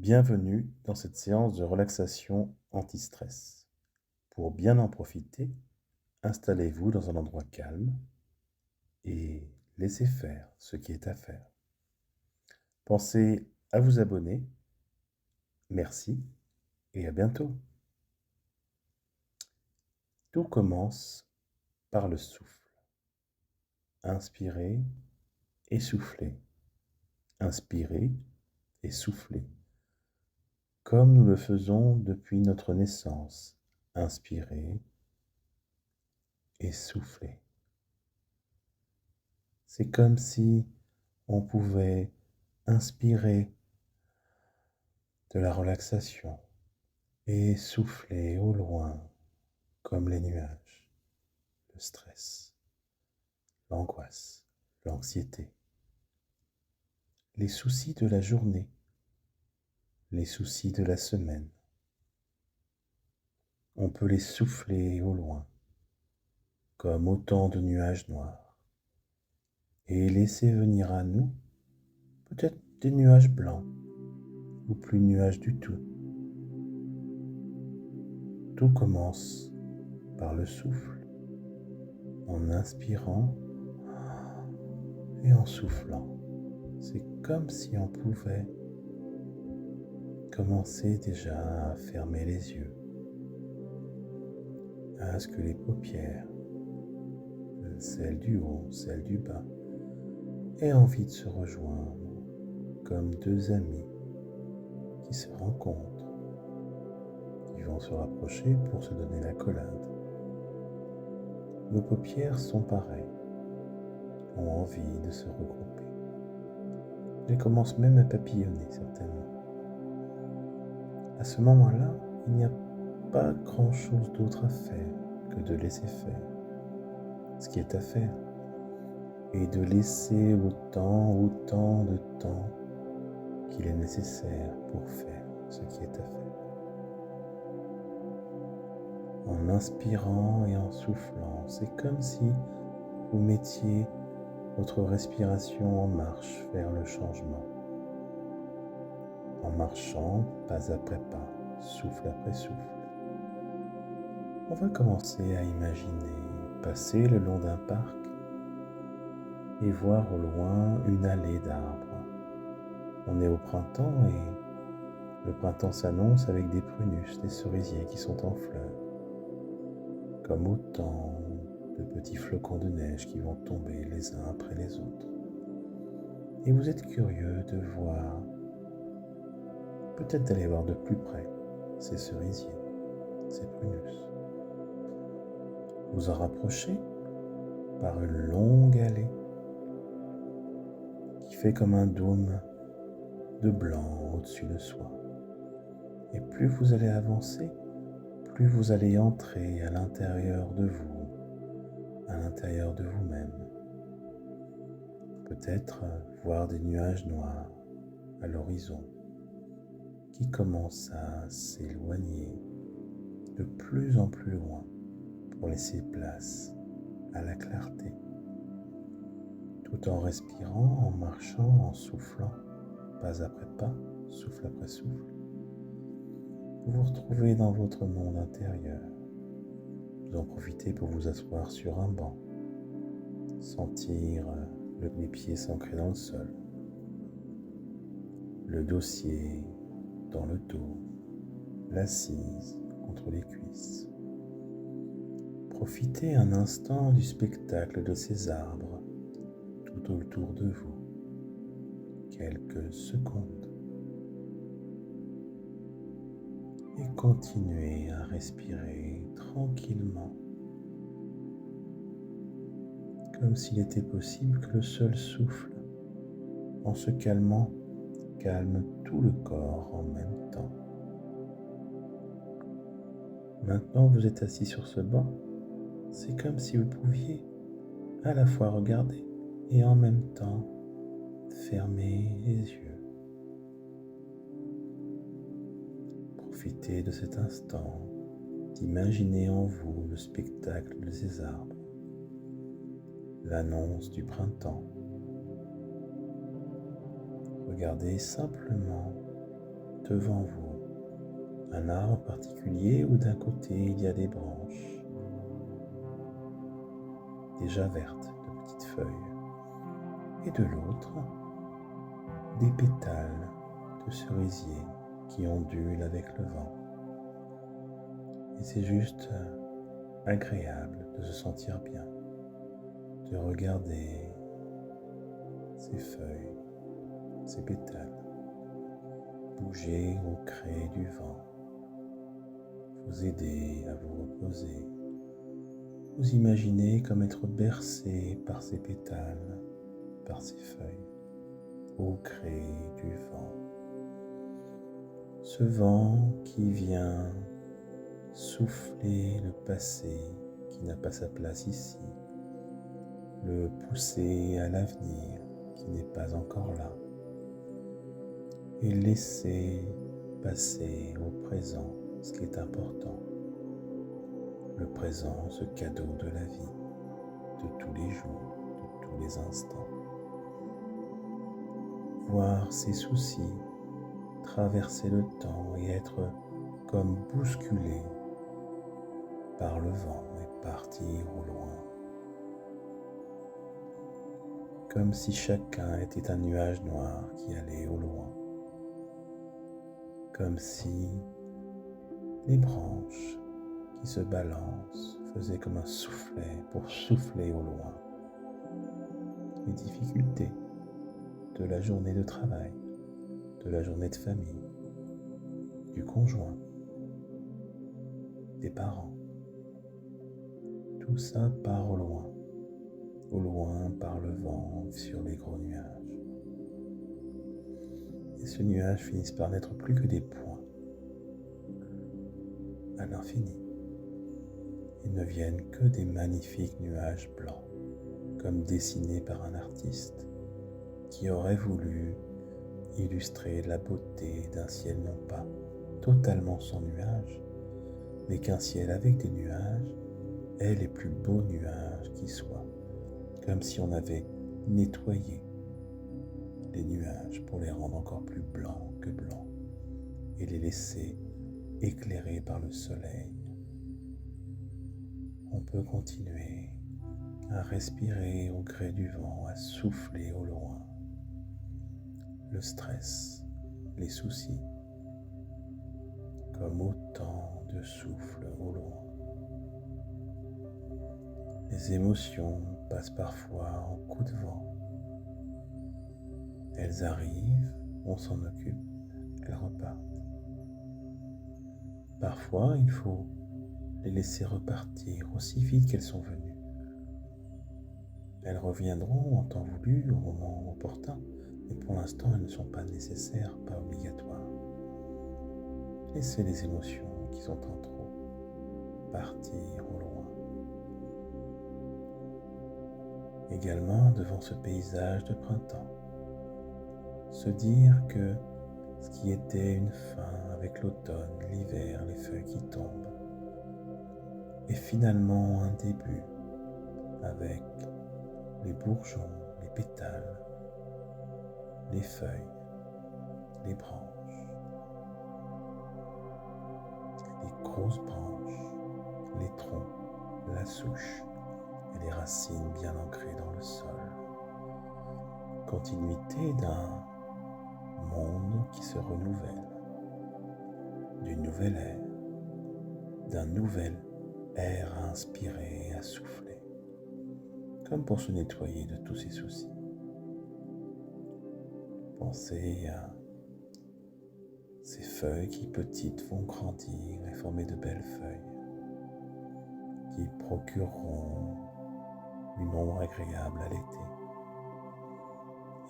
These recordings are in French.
Bienvenue dans cette séance de relaxation anti-stress. Pour bien en profiter, installez-vous dans un endroit calme et laissez faire ce qui est à faire. Pensez à vous abonner. Merci et à bientôt. Tout commence par le souffle. Inspirez et soufflez. Inspirez et soufflez. Comme nous le faisons depuis notre naissance. Inspirez et soufflez. C'est comme si on pouvait inspirer de la relaxation et souffler au loin comme les nuages, le stress, l'angoisse, l'anxiété, les soucis de la journée, les soucis de la semaine. On peut les souffler au loin comme autant de nuages noirs et laisser venir à nous peut-être des nuages blancs ou plus nuages du tout. Tout commence par le souffle, en inspirant et en soufflant. C'est comme si on pouvait commencer déjà à fermer les yeux, à ce que les paupières, celles du haut, celles du bas, aient envie de se rejoindre comme deux amis qui se rencontrent, qui vont se rapprocher pour se donner l'accolade. Nos paupières sont pareilles, ont envie de se regrouper. Elles commencent même à papillonner certainement. À ce moment-là, il n'y a pas grand-chose d'autre à faire que de laisser faire ce qui est à faire et de laisser autant de temps qu'il est nécessaire pour faire ce qui est à faire. En inspirant et en soufflant, c'est comme si vous mettiez votre respiration en marche vers le changement. En marchant pas après pas, souffle après souffle. On va commencer à imaginer passer le long d'un parc et voir au loin une allée d'arbres. On est au printemps et le printemps s'annonce avec des prunus, des cerisiers qui sont en fleurs, comme autant de petits flocons de neige qui vont tomber les uns après les autres. Et vous êtes curieux de voir, peut-être d'aller voir de plus près ces cerisiers, ces prunus. Vous en rapprochez par une longue allée qui fait comme un dôme de blanc au-dessus de soi. Et plus vous allez avancer, plus vous allez entrer à l'intérieur de vous, à l'intérieur de vous-même. Peut-être voir des nuages noirs à l'horizon qui commencent à s'éloigner de plus en plus loin pour laisser place à la clarté. Tout en respirant, en marchant, en soufflant, pas après pas, souffle après souffle, vous vous retrouvez dans votre monde intérieur. Vous en profitez pour vous asseoir sur un banc, sentir les pieds s'ancrer dans le sol, le dossier dans le dos, l'assise contre les cuisses. Profitez un instant du spectacle de ces arbres tout autour de vous, quelques secondes. Et continuez à respirer tranquillement, comme s'il était possible que le seul souffle, en se calmant, calme tout le corps en même temps. Maintenant vous êtes assis sur ce banc, c'est comme si vous pouviez à la fois regarder et en même temps fermer les yeux. Profitez de cet instant d'imaginer en vous le spectacle de ces arbres, l'annonce du printemps. Regardez simplement devant vous un arbre particulier où d'un côté il y a des branches déjà vertes de petites feuilles et de l'autre des pétales de cerisier qui ondulent avec le vent. Et c'est juste agréable de se sentir bien, de regarder ces feuilles, ces pétales bouger au gré du vent, vous aider à vous reposer, vous imaginez comme être bercé par ces pétales, par ces feuilles, au gré du vent. Ce vent qui vient souffler le passé qui n'a pas sa place ici, le pousser à l'avenir qui n'est pas encore là, et laisser passer au présent ce qui est important. Le présent, ce cadeau de la vie, de tous les jours, de tous les instants. Voir ses soucis traverser le temps et être comme bousculé par le vent et partir au loin. Comme si chacun était un nuage noir qui allait au loin. Comme si les branches qui se balancent faisaient comme un soufflet pour souffler au loin. Les difficultés de la journée de travail, de la journée de famille, du conjoint, des parents. Tout ça part au loin par le vent sur les gros nuages. Et ce nuage finissent par n'être plus que des points à l'infini. Ils ne viennent que des magnifiques nuages blancs, comme dessinés par un artiste qui aurait voulu illustrer la beauté d'un ciel non pas totalement sans nuages, mais qu'un ciel avec des nuages est les plus beaux nuages qui soient, comme si on avait nettoyé les nuages pour les rendre encore plus blancs que blancs et les laisser éclairés par le soleil. On peut continuer à respirer au gré du vent, à souffler au loin le stress, les soucis, comme autant de souffle au loin. Les émotions passent parfois en coups de vent. Elles arrivent, on s'en occupe, elles repartent. Parfois, il faut les laisser repartir aussi vite qu'elles sont venues. Elles reviendront en temps voulu, au moment opportun, mais pour l'instant, elles ne sont pas nécessaires, pas obligatoires. Laissez les émotions qui sont en trop partir au loin. Également, devant ce paysage de printemps, se dire que ce qui était une fin avec l'automne, l'hiver, les feuilles qui tombent, est finalement un début avec les bourgeons, les pétales, les feuilles, les branches, les grosses branches, les troncs, la souche et les racines bien ancrées dans le sol. Continuité d'un monde qui se renouvelle, d'une nouvelle ère, d'un nouvel air à inspirer et à souffler, comme pour se nettoyer de tous ses soucis. Pensez à ces feuilles qui petites vont grandir et former de belles feuilles, qui procureront une ombre agréable à l'été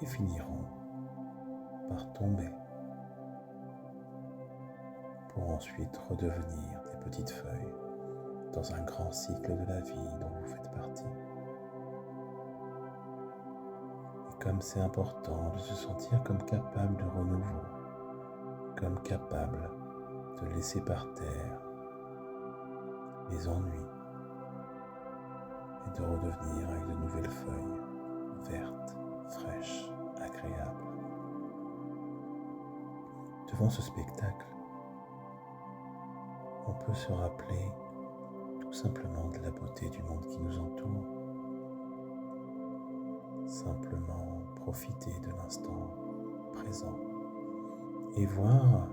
et finiront par tomber pour ensuite redevenir des petites feuilles dans un grand cycle de la vie dont vous faites partie. Et comme c'est important de se sentir comme capable de renouveau, comme capable de laisser par terre les ennuis et de redevenir avec de nouvelles feuilles vertes, fraîches, agréables. devant ce spectacle, on peut se rappeler tout simplement de la beauté du monde qui nous entoure, simplement profiter de l'instant présent et voir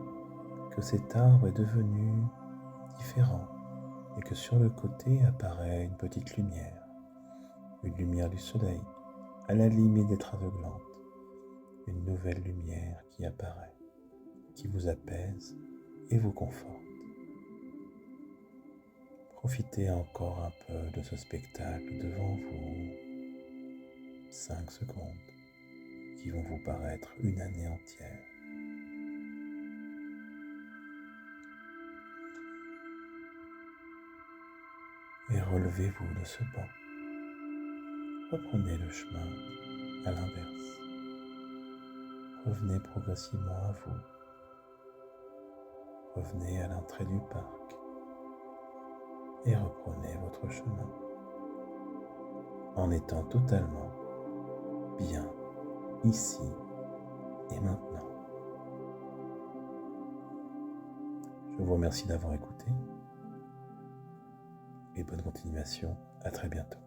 que cet arbre est devenu différent et que sur le côté apparaît une petite lumière, une lumière du soleil, à la limite d'être aveuglante, une nouvelle lumière qui apparaît, qui vous apaise et vous conforte. Profitez encore un peu de ce spectacle devant vous, 5 secondes qui vont vous paraître une année entière. Et relevez-vous de ce banc. Reprenez le chemin à l'inverse. Revenez progressivement à vous. Revenez à l'entrée du parc et reprenez votre chemin en étant totalement bien ici et maintenant. Je vous remercie d'avoir écouté et bonne continuation. À très bientôt.